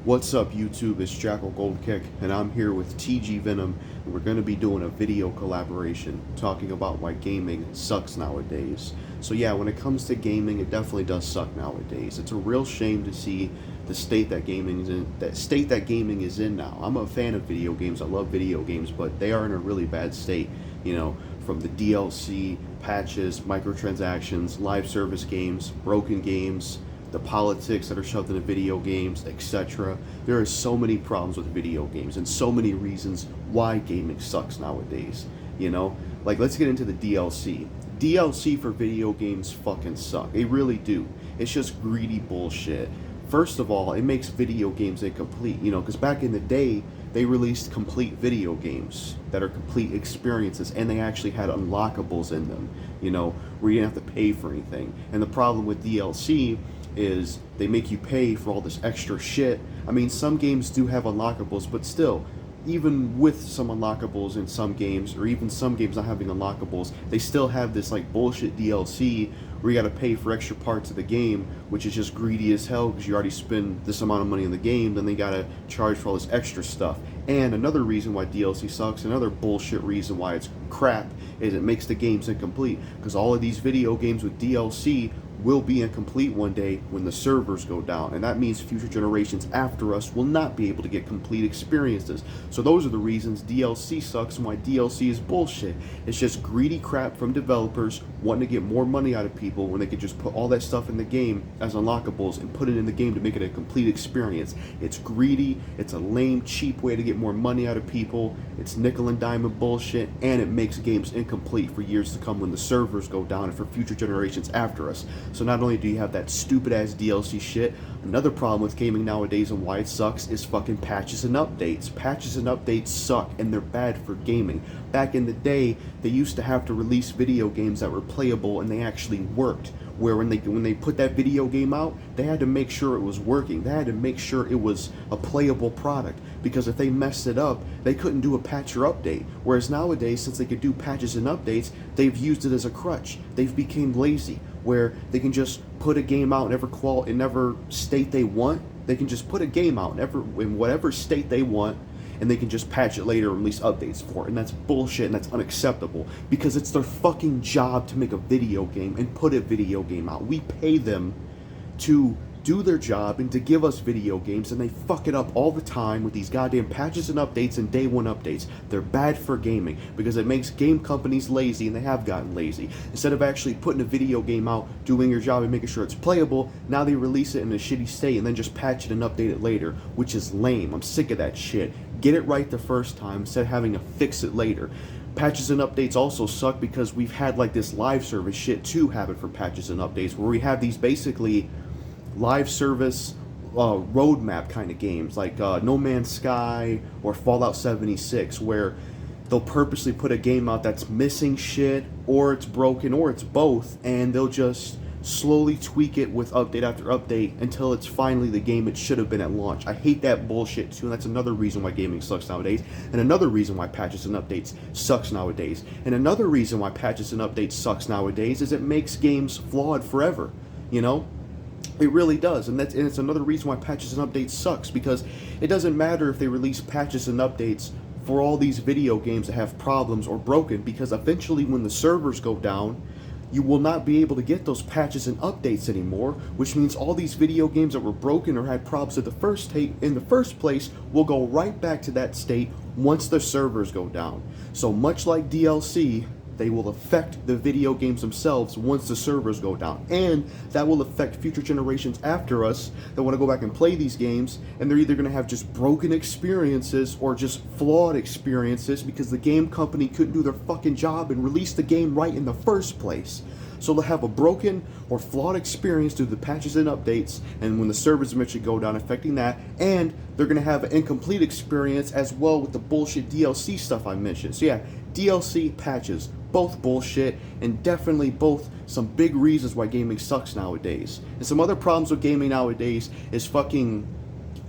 What's up YouTube, it's JackalGoldKick and I'm here with TG Venom and we're going to be doing a video collaboration talking about why gaming sucks nowadays. So yeah, when it comes to gaming, it definitely does suck nowadays. It's a real shame to see the state that gaming is in now. I'm a fan of video games, I love video games, but they are in a really bad state, from the DLC, patches, microtransactions, live service games, broken games, the politics that are shoved into video games, etc. There are so many problems with video games and so many reasons why gaming sucks nowadays. Like, let's get into the DLC. DLC for video games fucking suck. They really do. It's just greedy bullshit. First of all, it makes video games incomplete, because back in the day, they released complete video games that are complete experiences, and they actually had unlockables in them, where you didn't have to pay for anything. And the problem with DLC is they make you pay for all this extra shit. I mean, some games do have unlockables, but still, even with some unlockables in some games, or even some games not having unlockables, they still have this like bullshit DLC where you gotta pay for extra parts of the game, which is just greedy as hell because you already spend this amount of money in the game, then they gotta charge for all this extra stuff. And another reason why DLC sucks, another bullshit reason why it's crap, is it makes the games incomplete, because all of these video games with DLC will be incomplete one day when the servers go down, and that means future generations after us will not be able to get complete experiences. So those are the reasons DLC sucks and why DLC is bullshit. It's just greedy crap from developers wanting to get more money out of people when they could just put all that stuff in the game as unlockables and put it in the game to make it a complete experience. It's greedy, it's a lame, cheap way to get more money out of people, it's nickel and diamond bullshit, and it makes games incomplete for years to come when the servers go down and for future generations after us. So not only do you have that stupid ass DLC shit, another problem with gaming nowadays and why it sucks is fucking patches and updates. Patches and updates suck, and they're bad for gaming. Back in the day, they used to have to release video games that were playable and they actually worked. Where when they put that video game out, they had to make sure it was working. They had to make sure it was a playable product, because if they messed it up, they couldn't do a patch or update. Whereas nowadays, since they could do patches and updates, they've used it as a crutch. They've become lazy, where they can just put a game out in whatever state they want. They can just put a game out in whatever state they want, and they can just patch it later and release updates for it. And that's bullshit, and that's unacceptable, because it's their fucking job to make a video game and put a video game out. We pay them to do their job and to give us video games, and they fuck it up all the time with these goddamn patches and updates and day one updates. They're bad for gaming because it makes game companies lazy, and they have gotten lazy. Instead of actually putting a video game out, doing your job and making sure it's playable, now they release it in a shitty state and then just patch it and update it later, which is lame. I'm sick of that shit. Get it right the first time instead of having to fix it later. Patches and updates also suck because we've had like this live service shit too happen for patches and updates, where we have these basically live service roadmap kind of games like No Man's Sky or Fallout 76, where they'll purposely put a game out that's missing shit, or it's broken, or it's both, and they'll just slowly tweak it with update after update until it's finally the game it should have been at launch. I hate that bullshit too, and that's another reason why gaming sucks nowadays, and another reason why patches and updates sucks nowadays. And another reason why patches and updates sucks nowadays is it makes games flawed forever, It really does, and it's another reason why patches and updates sucks, because it doesn't matter if they release patches and updates for all these video games that have problems or broken, because eventually when the servers go down, you will not be able to get those patches and updates anymore, which means all these video games that were broken or had problems in the first place will go right back to that state once the servers go down. So much like DLC, they will affect the video games themselves once the servers go down, and that will affect future generations after us that want to go back and play these games, and they're either going to have just broken experiences or just flawed experiences because the game company couldn't do their fucking job and release the game right in the first place. So they'll have a broken or flawed experience due to the patches and updates, and when the servers eventually go down, affecting that, and they're going to have an incomplete experience as well with the bullshit DLC stuff I mentioned. So yeah, DLC, patches, both bullshit, and definitely both some big reasons why gaming sucks nowadays. And some other problems with gaming nowadays is fucking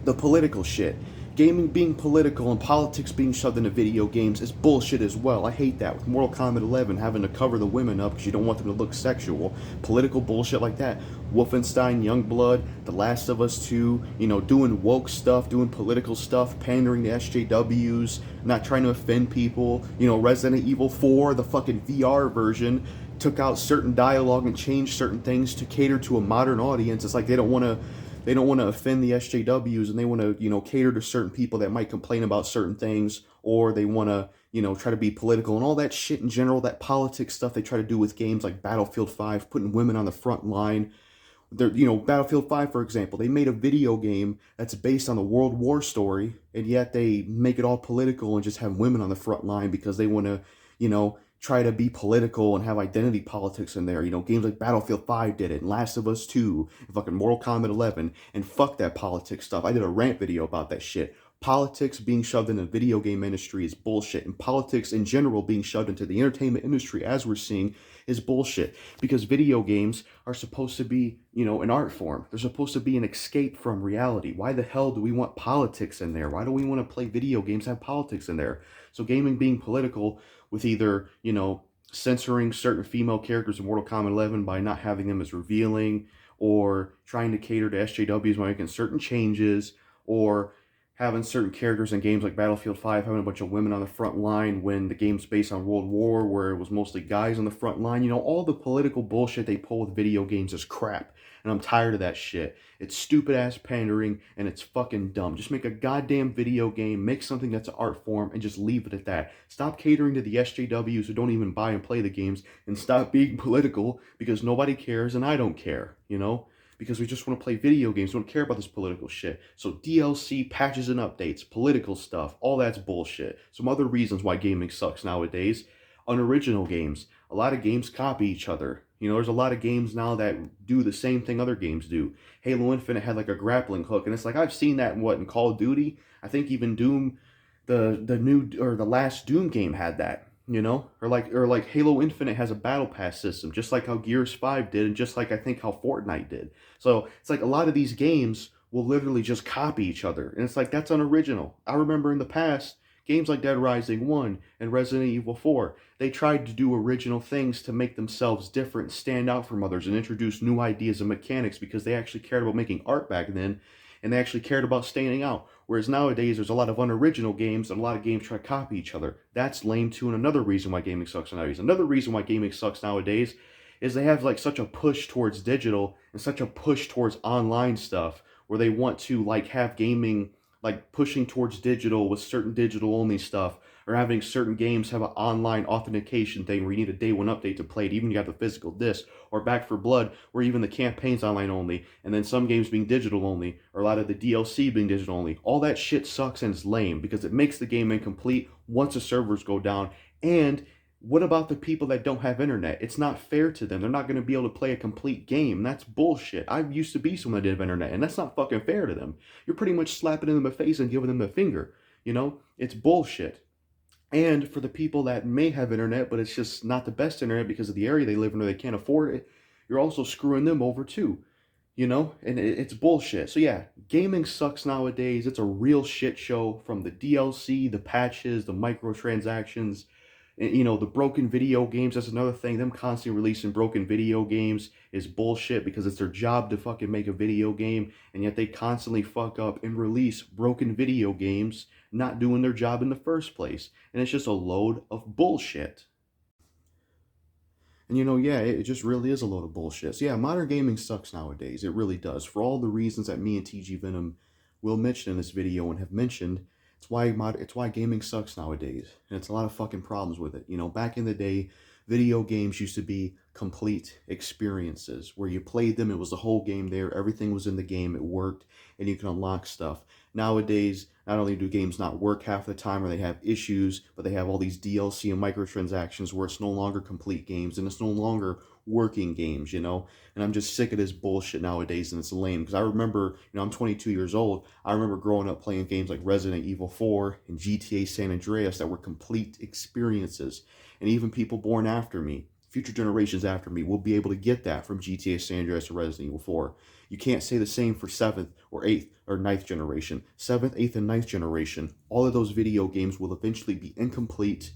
the political shit. gaming being political and politics being shoved into video games is bullshit as well. I hate that. With Mortal Kombat 11 having to cover the women up because you don't want them to look sexual. Political bullshit like that. Wolfenstein, Youngblood, The Last of Us 2, doing woke stuff, doing political stuff, pandering to SJWs, not trying to offend people. Resident Evil 4, the fucking VR version, took out certain dialogue and changed certain things to cater to a modern audience. It's like they don't want to offend the SJWs, and they want to cater to certain people that might complain about certain things, or they want to try to be political and all that shit in general. That politics stuff they try to do with games like Battlefield 5, putting women on the front line. Battlefield 5, for example, they made a video game that's based on the World War story, and yet they make it all political and just have women on the front line because they want to try to be political and have identity politics in there. Games like Battlefield 5 did it, and Last of Us 2, and fucking Mortal Kombat 11, and fuck that politics stuff. I did a rant video about that shit. Politics being shoved in the video game industry is bullshit, and politics in general being shoved into the entertainment industry, as we're seeing, is bullshit. Because video games are supposed to be, an art form. They're supposed to be an escape from reality. Why the hell do we want politics in there? Why do we want to play video games that have politics in there? So gaming being political with either, censoring certain female characters in Mortal Kombat 11 by not having them as revealing, or trying to cater to SJWs by making certain changes, or having certain characters in games like Battlefield 5 having a bunch of women on the front line when the game's based on World War, where it was mostly guys on the front line. All the political bullshit they pull with video games is crap. And I'm tired of that shit. It's stupid ass pandering, and it's fucking dumb. Just make a goddamn video game, make something that's an art form, and just leave it at that. Stop catering to the SJWs who don't even buy and play the games, and stop being political, because nobody cares and I don't care, because we just want to play video games. We don't care about this political shit. So DLC, patches and updates, political stuff, all that's bullshit. Some other reasons why gaming sucks nowadays: unoriginal games. A lot of games copy each other. There's a lot of games now that do the same thing other games do. Halo Infinite had like a grappling hook, and it's like, I've seen that in Call of Duty. I think even Doom, the new, or the last Doom game had that. Or like Halo Infinite has a battle pass system, just like how Gears 5 did, and just like I think how Fortnite did. So it's like a lot of these games will literally just copy each other, and it's like, that's unoriginal. I remember in the past, games like Dead Rising 1 and Resident Evil 4, they tried to do original things to make themselves different, stand out from others, and introduce new ideas and mechanics because they actually cared about making art back then, and they actually cared about standing out. Whereas nowadays, there's a lot of unoriginal games, and a lot of games try to copy each other. That's lame too, and another reason why gaming sucks nowadays. Another reason why gaming sucks nowadays is they have like such a push towards digital and such a push towards online stuff, where they want to like have gaming like pushing towards digital with certain digital only stuff, or having certain games have an online authentication thing where you need a day one update to play it, even if you have the physical disc, or Back 4 Blood, where even the campaign's online only, and then some games being digital only, or a lot of the DLC being digital only. All that shit sucks and is lame because it makes the game incomplete once the servers go down. And what about the people that don't have internet? It's not fair to them. They're not going to be able to play a complete game. That's bullshit. I used to be someone that didn't have internet, and that's not fucking fair to them. You're pretty much slapping them in the face and giving them the finger. It's bullshit. And for the people that may have internet, but it's just not the best internet because of the area they live in or they can't afford it, you're also screwing them over too. And it's bullshit. So yeah, gaming sucks nowadays. It's a real shit show, from the DLC, the patches, the microtransactions. And, the broken video games, that's another thing. Them constantly releasing broken video games is bullshit because it's their job to fucking make a video game, and yet they constantly fuck up and release broken video games, not doing their job in the first place. And it's just a load of bullshit. And yeah, it just really is a load of bullshit. So yeah, modern gaming sucks nowadays. It really does. For all the reasons that me and TG Venom will mention in this video and have mentioned, it's why gaming sucks nowadays, and it's a lot of fucking problems with it. Back in the day, video games used to be complete experiences where you played them, it was the whole game there, everything was in the game, it worked, and you can unlock stuff. Nowadays, not only do games not work half the time, or they have issues, but they have all these DLC and microtransactions where it's no longer complete games, and it's no longer working games, and I'm just sick of this bullshit nowadays, and it's lame, because I remember, I'm 22 years old, I remember growing up playing games like Resident Evil 4 and GTA San Andreas that were complete experiences, and even people born after me, future generations after me, will be able to get that from GTA San Andreas or Resident Evil 4. You can't say the same for 7th or 8th or ninth generation. 7th, 8th, and ninth generation, all of those video games will eventually be incomplete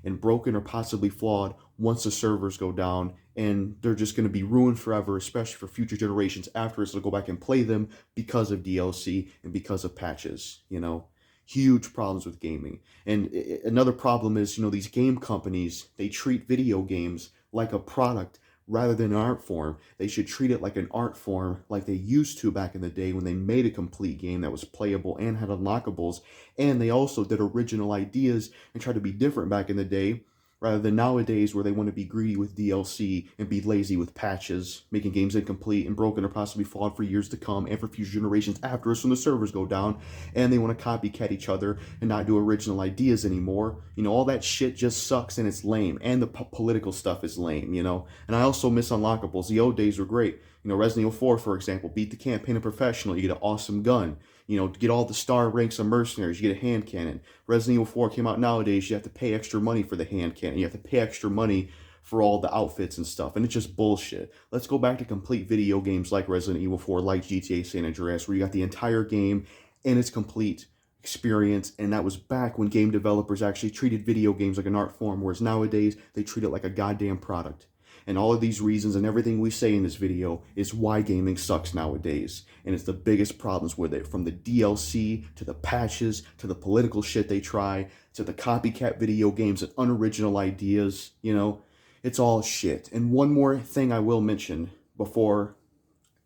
and broken or possibly flawed once the servers go down, and they're just going to be ruined forever, especially for future generations after us to go back and play them because of DLC and because of patches, you know. Huge problems with gaming. And another problem is, you know, these game companies, they treat video games like a product rather than an art form. They should treat it like an art form like they used to back in the day when they made a complete game that was playable and had unlockables. And they also did original ideas and tried to be different back in the day, rather than nowadays where they want to be greedy with DLC and be lazy with patches, making games incomplete and broken or possibly flawed for years to come and for future generations after us when the servers go down. And they want to copycat each other and not do original ideas anymore. You know, all that shit just sucks and it's lame. And the political stuff is lame, you know. And I also miss unlockables. The old days were great. You know, Resident Evil 4, for example, beat the campaign in professional, you get an awesome gun. You know, to get all the star ranks of mercenaries, you get a hand cannon. Resident Evil 4 came out nowadays, you have to pay extra money for the hand cannon. You have to pay extra money for all the outfits and stuff, and it's just bullshit. Let's go back to complete video games like Resident Evil 4, like GTA San Andreas, where you got the entire game and its complete experience, and that was back when game developers actually treated video games like an art form, whereas nowadays they treat it like a goddamn product. And all of these reasons and everything we say in this video is why gaming sucks nowadays. And it's the biggest problems with it, from the DLC to the patches to the political shit they try to the copycat video games and unoriginal ideas, you know. It's all shit. And one more thing I will mention before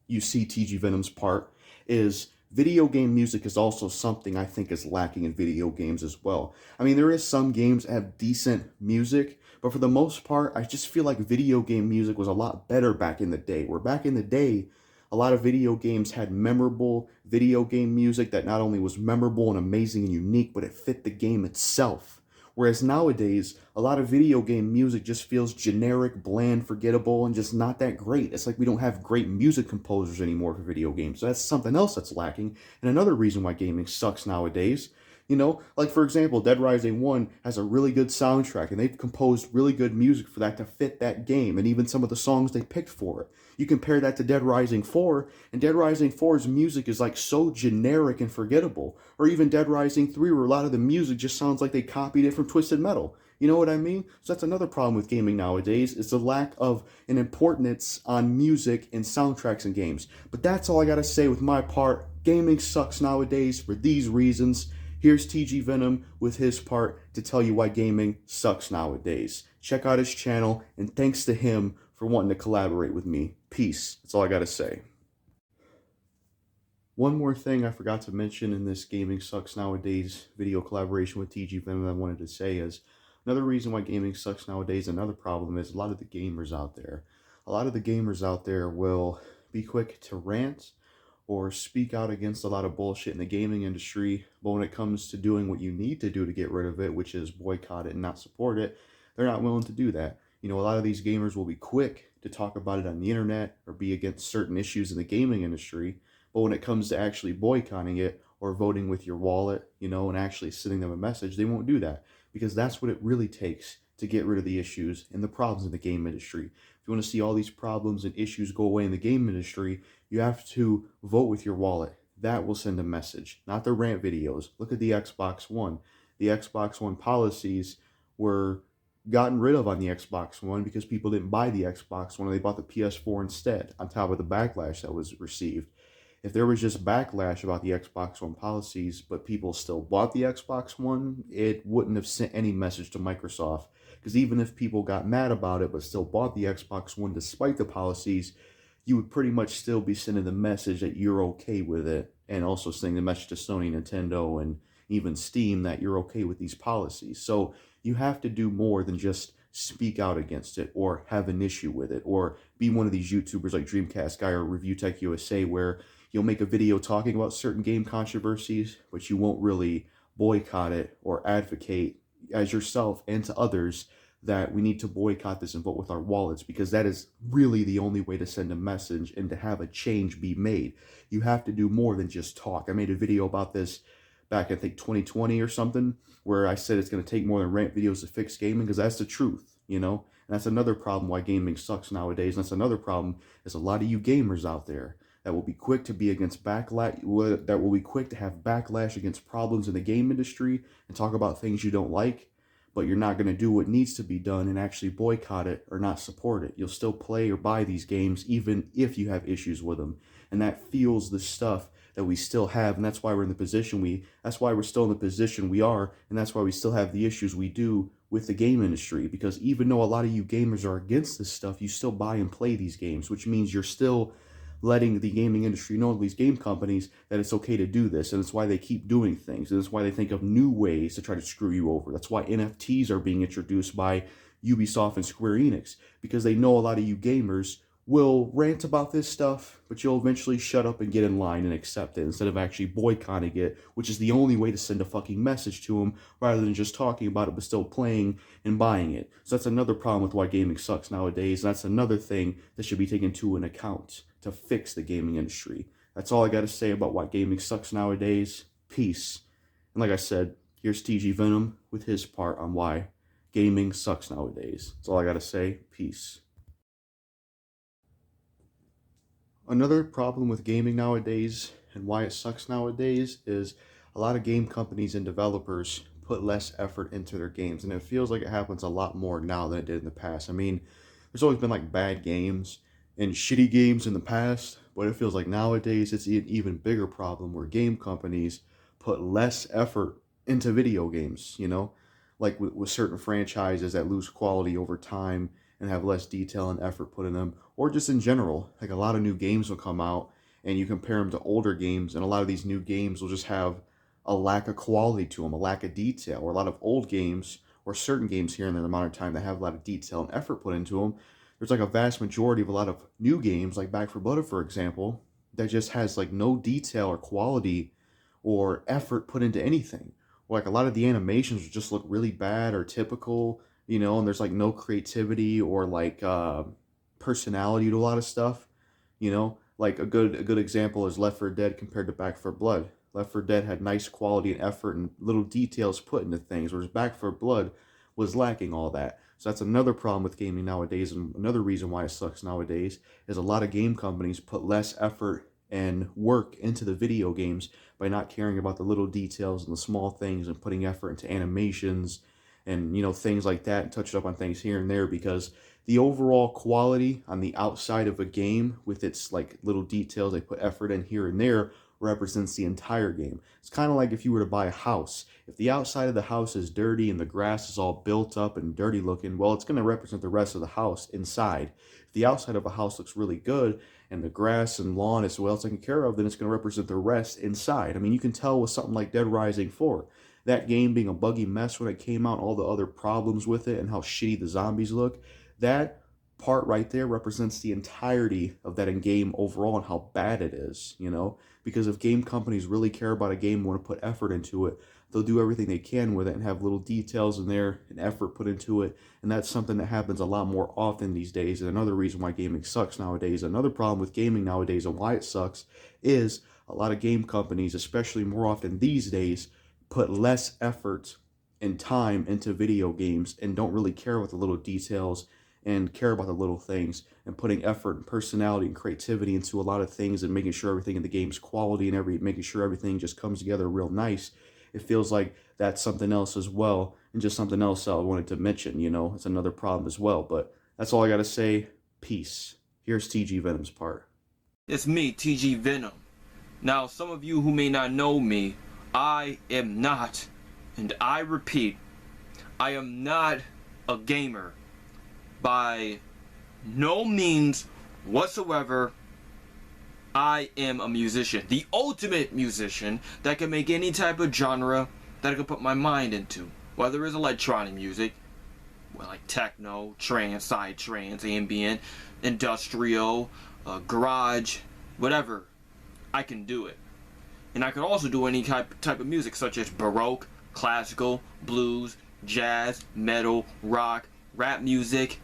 you see TG Venom's part is video game music is also something I think is lacking in video games as well. I mean, there is some games that have decent music, but for the most part, I just feel like video game music was a lot better back in the day. Where back in the day, a lot of video games had memorable video game music that not only was memorable and amazing and unique, but it fit the game itself. Whereas nowadays, a lot of video game music just feels generic, bland, forgettable, and just not that great. It's like we don't have great music composers anymore for video games. So that's something else that's lacking. And another reason why gaming sucks nowadays. You know, like for example, Dead Rising 1 has a really good soundtrack, and they've composed really good music for that to fit that game, and even some of the songs they picked for it. You compare that to Dead Rising 4, and Dead Rising 4's music is like so generic and forgettable. Or even Dead Rising 3, where a lot of the music just sounds like they copied it from Twisted Metal. You know what I mean? So that's another problem with gaming nowadays, is the lack of an importance on music and soundtracks in games. But that's all I gotta say with my part. Gaming sucks nowadays for these reasons. Here's TG Venom with his part to tell you why gaming sucks nowadays. Check out his channel, and thanks to him for wanting to collaborate with me. Peace. That's all I gotta say. One more thing I forgot to mention in this Gaming Sucks Nowadays video collaboration with TG Venom I wanted to say is, another reason why gaming sucks nowadays, another problem is a lot of the gamers out there. A lot of the gamers out there will be quick to rant or speak out against a lot of bullshit in the gaming industry, but when it comes to doing what you need to do to get rid of it, which is boycott it and not support it, they're not willing to do that. You know, a lot of these gamers will be quick to talk about it on the internet or be against certain issues in the gaming industry, but when it comes to actually boycotting it or voting with your wallet, you know, and actually sending them a message, they won't do that, because that's what it really takes to get rid of the issues and the problems in the game industry. If you want to see all these problems and issues go away in the game industry, you have to vote with your wallet. That will send a message, not the rant videos. Look at the Xbox One. The Xbox One policies were gotten rid of on the Xbox One because people didn't buy the Xbox One and they bought the PS4 instead, on top of the backlash that was received. If there was just backlash about the Xbox One policies, but people still bought the Xbox One, it wouldn't have sent any message to Microsoft. Because even if people got mad about it, but still bought the Xbox One despite the policies, you would pretty much still be sending the message that you're okay with it, and also sending the message to Sony, Nintendo, and even Steam that you're okay with these policies. So you have to do more than just speak out against it or have an issue with it, or be one of these YouTubers like Dreamcast Guy or Review Tech USA, where you'll make a video talking about certain game controversies, but you won't really boycott it or advocate as yourself and to others that we need to boycott this and vote with our wallets, because that is really the only way to send a message and to have a change be made. You have to do more than just talk. I made a video about this back, I think 2020 or something, where I said it's going to take more than rant videos to fix gaming, because that's the truth, you know? And that's another problem why gaming sucks nowadays. And that's another problem is a lot of you gamers out there that will be quick to be against backlash, that will be quick to have backlash against problems in the game industry and talk about things you don't like, but you're not going to do what needs to be done and actually boycott it or not support it. You'll still play or buy these games even if you have issues with them. And that fuels the stuff that we still have, and that's why we're in the position that's why we're still in the position we are, and that's why we still have the issues we do with the game industry. Because even though a lot of you gamers are against this stuff, you still buy and play these games, which means you're still letting the gaming industry know, these game companies, that it's okay to do this, and it's why they keep doing things, and it's why they think of new ways to try to screw you over. That's why NFTs are being introduced by Ubisoft and Square Enix, because they know a lot of you gamers will rant about this stuff, but you'll eventually shut up and get in line and accept it instead of actually boycotting it, which is the only way to send a fucking message to them rather than just talking about it but still playing and buying it. So that's another problem with why gaming sucks nowadays, and that's another thing that should be taken into an account to fix the gaming industry. That's all I got to say about why gaming sucks nowadays. Peace. And like I said, here's TG Venom with his part on why gaming sucks nowadays. That's all I got to say. Peace. Another problem with gaming nowadays and why it sucks nowadays is a lot of game companies and developers put less effort into their games, and it feels like it happens a lot more now than it did in the past. I mean, there's always been like bad games and shitty games in the past, but it feels like nowadays it's an even bigger problem where game companies put less effort into video games, like with certain franchises that lose quality over time and have less detail and effort put in them, or just in general, like a lot of new games will come out and you compare them to older games, and a lot of these new games will just have a lack of quality to them, a lack of detail, or a lot of old games or certain games here in the modern time that have a lot of detail and effort put into them. There's like a vast majority of a lot of new games, like Back 4 Blood, for example, that just has like no detail or quality or effort put into anything. Like a lot of the animations just look really bad or typical, and there's like no creativity or like personality to a lot of stuff, like a good example is Left 4 Dead compared to Back 4 Blood. Left 4 Dead had nice quality and effort and little details put into things, whereas Back 4 Blood was lacking all that. So that's another problem with gaming nowadays, and another reason why it sucks nowadays is a lot of game companies put less effort and work into the video games by not caring about the little details and the small things and putting effort into animations and things like that, and touch up on things here and there, because the overall quality on the outside of a game with its like little details they put effort in here and there represents the entire game. It's kind of like if you were to buy a house. If the outside of the house is dirty and the grass is all built up and dirty looking, well, it's going to represent the rest of the house inside. If the outside of a house looks really good and the grass and lawn is well taken care of, then it's going to represent the rest inside. I mean, you can tell with something like Dead Rising 4. That game being a buggy mess when it came out, all the other problems with it and how shitty the zombies look, that part right there represents the entirety of that in game overall and how bad it is, because if game companies really care about a game and want to put effort into it, they'll do everything they can with it and have little details in there and effort put into it, and that's something that happens a lot more often these days. And another reason why gaming sucks nowadays, another problem with gaming nowadays and why it sucks, is a lot of game companies, especially more often these days, put less effort and time into video games and don't really care about the little details and care about the little things, and putting effort and personality and creativity into a lot of things and making sure everything in the game's quality and making sure everything just comes together real nice. It feels like that's something else as well, and just something else I wanted to mention, it's another problem as well. But that's all I gotta say. Peace. Here's TG Venom's part. It's me, TG Venom. Now, some of you who may not know me, I am not, and I repeat, I am not a gamer. By no means whatsoever. I am a musician, the ultimate musician that can make any type of genre that I can put my mind into. Whether it's electronic music, like techno, trance, psytrance, ambient, industrial, garage, whatever, I can do it. And I can also do any type of music such as baroque, classical, blues, jazz, metal, rock, rap music.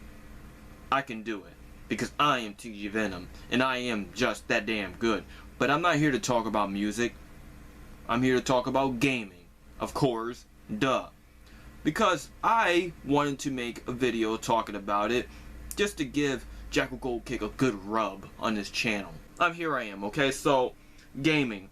I can do it because I am TG Venom and I am just that damn good. But I'm not here to talk about music. I'm here to talk about gaming, of course, duh. Because I wanted to make a video talking about it just to give JackalGoldKick a good rub on this channel. Here I am, okay? So, gaming.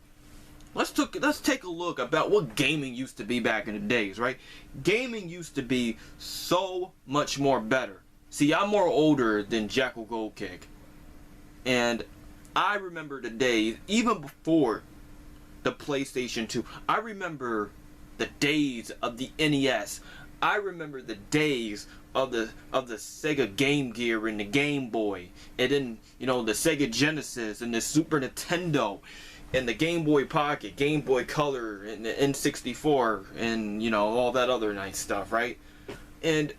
Let's take a look about what gaming used to be back in the days, right? Gaming used to be so much more better. See, I'm more older than JackalGoldKick, and I remember the days, even before the PlayStation 2. I remember the days of the NES. I remember the days of the Sega Game Gear and the Game Boy, and then, you know, the Sega Genesis and the Super Nintendo and the Game Boy Pocket, Game Boy Color, and the N64, and, you know, all that other nice stuff, right? And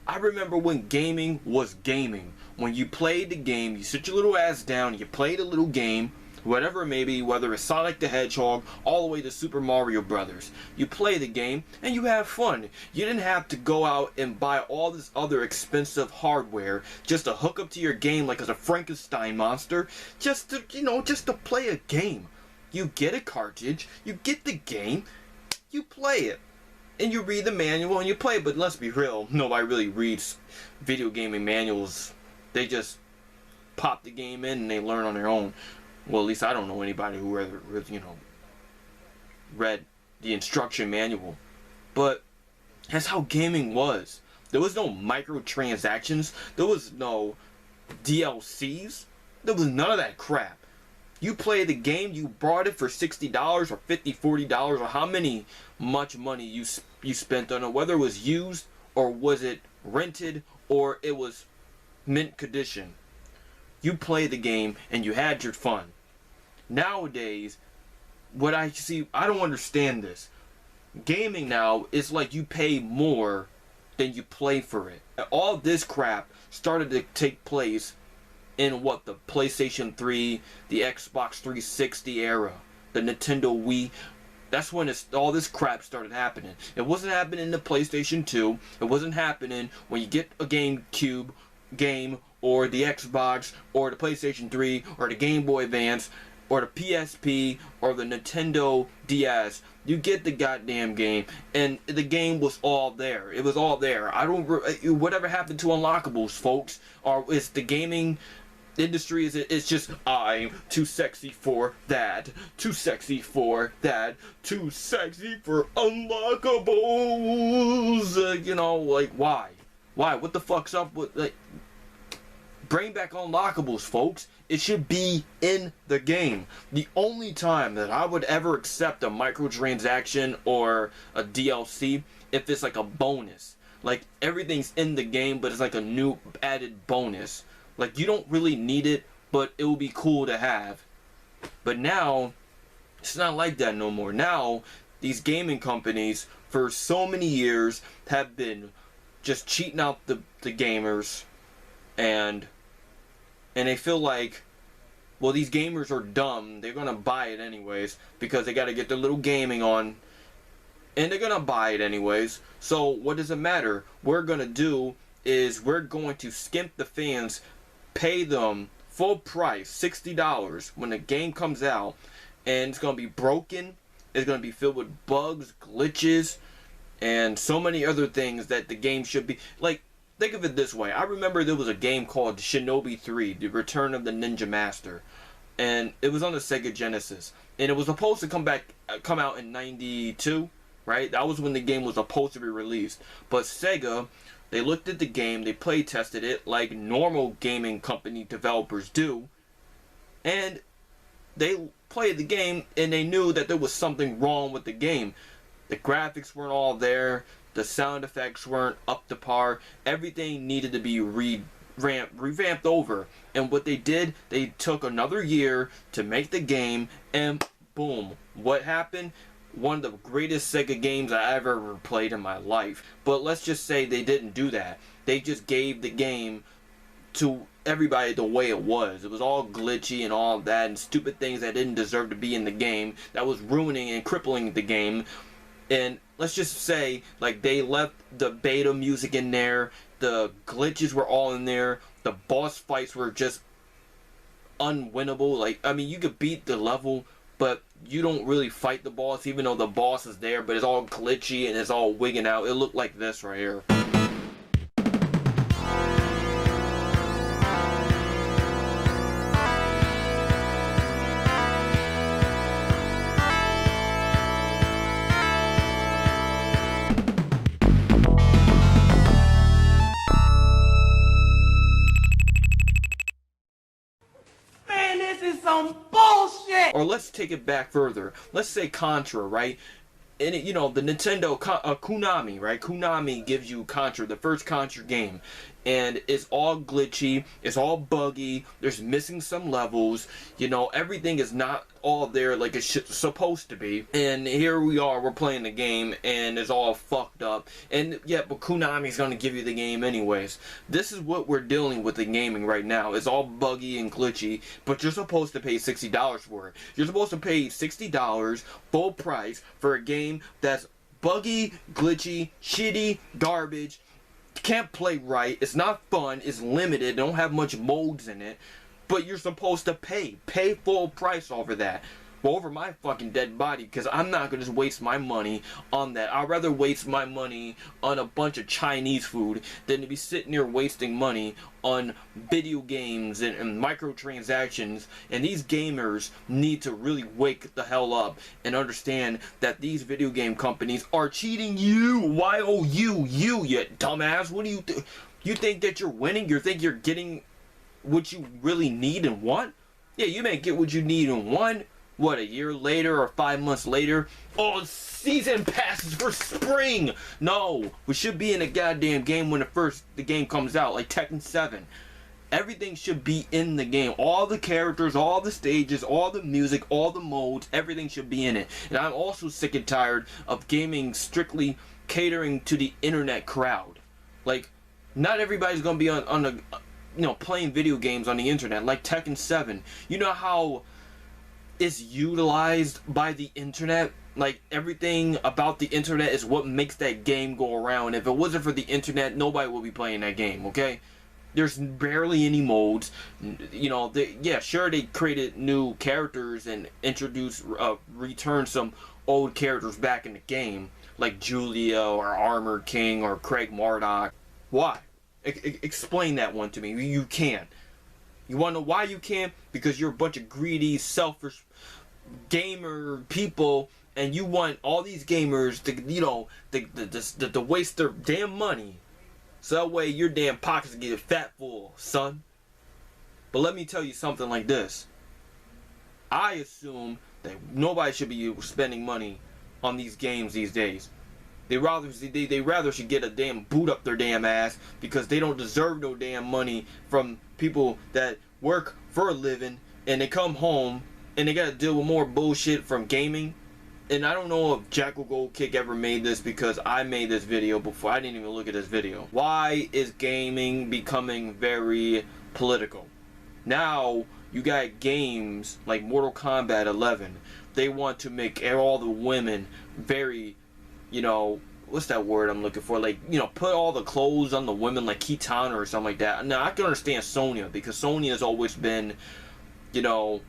I remember when gaming was gaming. When you played the game, you sit your little ass down, you played a little game, whatever it may be, whether it's Sonic the Hedgehog, all the way to Super Mario Brothers. You play the game, and you have fun. You didn't have to go out and buy all this other expensive hardware just to hook up to your game like as a Frankenstein monster, just to, you know, just to play a game. You get a cartridge, you get the game, you play it. And you read the manual and you play it. But let's be real, nobody really reads video gaming manuals. They just pop the game in and they learn on their own. Well, at least I don't know anybody who ever, you know, read the instruction manual. But that's how gaming was. There was no microtransactions. There was no DLCs. There was none of that crap. You played the game, you bought it for $60 or $50, $40, or how much money you spent on it, whether it was used or was it rented or it was mint condition. You played the game and you had your fun. Nowadays, what I see, I don't understand this. Gaming now is like you pay more than you play for it. All this crap started to take place in what, the PlayStation 3, the Xbox 360 era, the Nintendo Wii. That's when all this crap started happening. It wasn't happening in the PlayStation 2. It wasn't happening when you get a GameCube game, or the Xbox, or the PlayStation 3, or the Game Boy Advance, or the PSP, or the Nintendo DS. You get the goddamn game, and the game was all there. It was all there. Whatever happened to unlockables, folks? Or is the gaming industry, it's just, I'm too sexy for that, too sexy for that, too sexy for unlockables? You know, like, why? What the fuck's up with, like, bring back unlockables, folks. It should be in the game. The only time that I would ever accept a microtransaction or a DLC, if it's like a bonus. Like, everything's in the game, but it's like a new added bonus. Like, you don't really need it, but it would be cool to have. But now, it's not like that no more. Now, these gaming companies, for so many years, have been just cheating out the gamers. And they feel like, well, these gamers are dumb. They're going to buy it anyways, because they got to get their little gaming on. And they're going to buy it anyways. So, what does it matter? What we're going to do is we're going to skimp the fans, pay them full price, $60, when the game comes out, and it's going to be broken, it's going to be filled with bugs, glitches, and so many other things that the game should be. Like, think of it this way. I remember there was a game called Shinobi 3, The Return of the Ninja Master, and it was on the Sega Genesis, and it was supposed to come out in 92, right? That was when the game was supposed to be released. But Sega, they looked at the game, they play tested it like normal gaming company developers do, and they played the game and they knew that there was something wrong with the game. The graphics weren't all there, the sound effects weren't up to par, everything needed to be revamped over. And what they did, they took another year to make the game, and boom, what happened? One of the greatest Sega games I ever played in my life. But let's just say they didn't do that. They just gave the game to everybody the way it was. It was all glitchy and all that, and stupid things that didn't deserve to be in the game, that was ruining and crippling the game. And let's just say, like, they left the beta music in there, the glitches were all in there, the boss fights were just unwinnable. Like, I mean, you could beat the level, but you don't really fight the boss, even though the boss is there, but it's all glitchy and it's all wigging out. It looked like this right here. Or let's take it back further. Let's say Contra, right? And it, you know, the Nintendo Konami, right? Konami gives you Contra, the first Contra game, and it's all glitchy, it's all buggy, there's missing some levels, you know, everything is not all there like it's supposed to be. And here we are, we're playing the game, and it's all fucked up. And yeah, but Konami's gonna give you the game anyways. This is what we're dealing with in gaming right now. It's all buggy and glitchy, but you're supposed to pay $60 for it. You're supposed to pay $60 full price for a game that's buggy, glitchy, shitty, garbage, can't play right, it's not fun, it's limited, don't have much modes in it, but you're supposed to pay full price over that. Well, over my fucking dead body, because I'm not going to just waste my money on that. I'd rather waste my money on a bunch of Chinese food than to be sitting here wasting money on video games and microtransactions. And these gamers need to really wake the hell up and understand that these video game companies are cheating you. Y-O-U, you dumbass. What do you do? You think that you're winning? You think you're getting what you really need and want? Yeah, you may get what you need and want. What, a year later or 5 months later? Oh, season passes for spring! No, we should be in a goddamn game when the game comes out, like Tekken 7. Everything should be in the game. All the characters, all the stages, all the music, all the modes, everything should be in it. And I'm also sick and tired of gaming strictly catering to the internet crowd. Like, not everybody's gonna be on the, you know, playing video games on the internet, like Tekken 7. You know how is utilized by the internet? Like, everything about the internet is what makes that game go around. If it wasn't for the internet, nobody would be playing that game, okay? There's barely any modes. You know, yeah, sure, they created new characters and introduced, returned some old characters back in the game, like Julia or Armored King or Craig Marduk. Why? Explain that one to me. You can't. You want to know why you can't? Because you're a bunch of greedy, selfish gamer people, and you want all these gamers to, you know, to waste their damn money, so that way your damn pockets get fat full, son. But let me tell you something like this. I assume that nobody should be spending money on these games these days. They rather should get a damn boot up their damn ass, because they don't deserve no damn money from people that work for a living, and they come home and they gotta deal with more bullshit from gaming. And I don't know if JackalGoldKick ever made this, because I made this video before. I didn't even look at this video. Why is gaming becoming very political? Now you got games like Mortal Kombat 11. They want to make all the women very, you know, what's that word I'm looking for? Like, you know, put all the clothes on the women, like Kitana or something like that. Now, I can understand Sonya, because Sonya has always been, you know,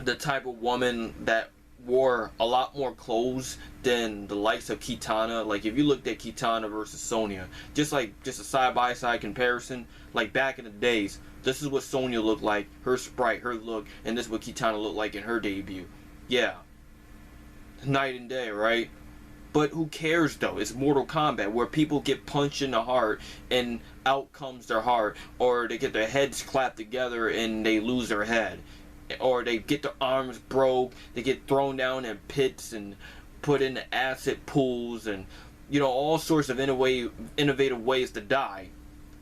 the type of woman that wore a lot more clothes than the likes of Kitana. Like, if you looked at Kitana versus Sonya, just a side-by-side comparison, like back in the days, this is what Sonya looked like, her sprite, her look, and this is what Kitana looked like in her debut. Yeah. Night and day, right? But who cares though? It's Mortal Kombat, where people get punched in the heart and out comes their heart, or they get their heads clapped together and they lose their head, or they get their arms broke, they get thrown down in pits and put in acid pools, and, you know, all sorts of innovative ways to die.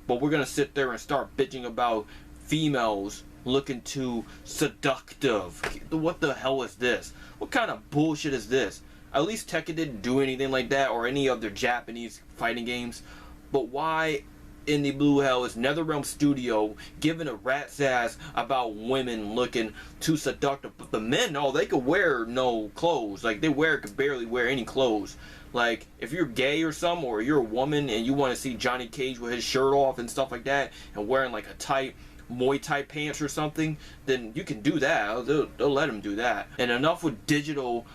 But we're gonna sit there and start bitching about females looking too seductive. What the hell is this? What kind of bullshit is this? At least Tekken didn't do anything like that, or any other Japanese fighting games. But why in the blue hell is NetherRealm Studio giving a rat's ass about women looking too seductive? But the men, no, they could wear no clothes. Like, they could barely wear any clothes. Like, if you're gay or something, or you're a woman and you want to see Johnny Cage with his shirt off and stuff like that, and wearing like a tight Muay Thai pants or something, then you can do that. They'll let him do that. And enough with digital.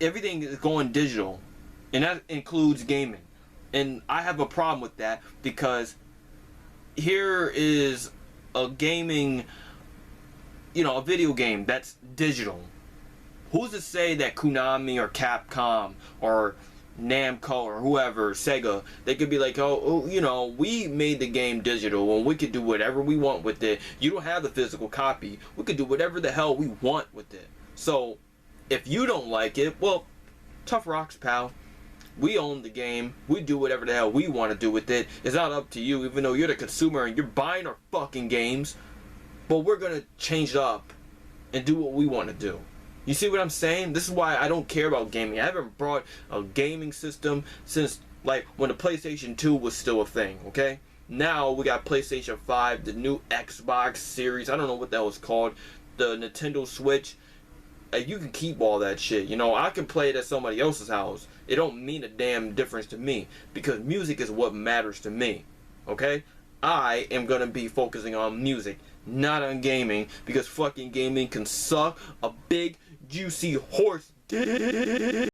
Everything is going digital, and that includes gaming. And I have a problem with that, because here is a gaming, you know, a video game that's digital. Who's to say that Konami or Capcom or Namco or whoever, Sega, they could be like, oh, you know, we made the game digital and we could do whatever we want with it. You don't have the physical copy. We could do whatever the hell we want with it. So, if you don't like it, well, tough rocks, pal. We own the game. We do whatever the hell we want to do with it. It's not up to you, even though you're the consumer and you're buying our fucking games. But we're going to change it up and do what we want to do. You see what I'm saying? This is why I don't care about gaming. I haven't brought a gaming system since, like, when the PlayStation 2 was still a thing, okay? Now we got PlayStation 5, the new Xbox Series. I don't know what that was called. The Nintendo Switch. You can keep all that shit. You know, I can play it at somebody else's house. It don't mean a damn difference to me. Because music is what matters to me. Okay? I am going to be focusing on music, not on gaming. Because fucking gaming can suck a big, juicy horse dick.